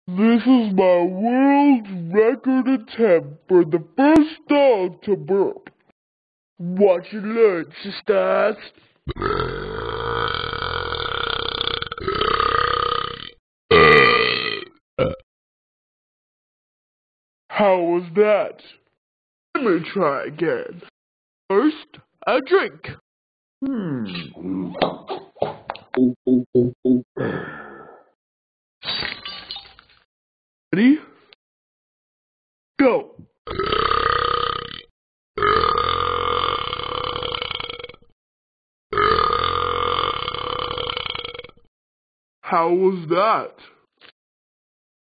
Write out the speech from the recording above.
This is my world record attempt for the first dog to burp. Watch and learn, sisters. How was that? Let me try again. First, a drink. Ready? Go. How was that?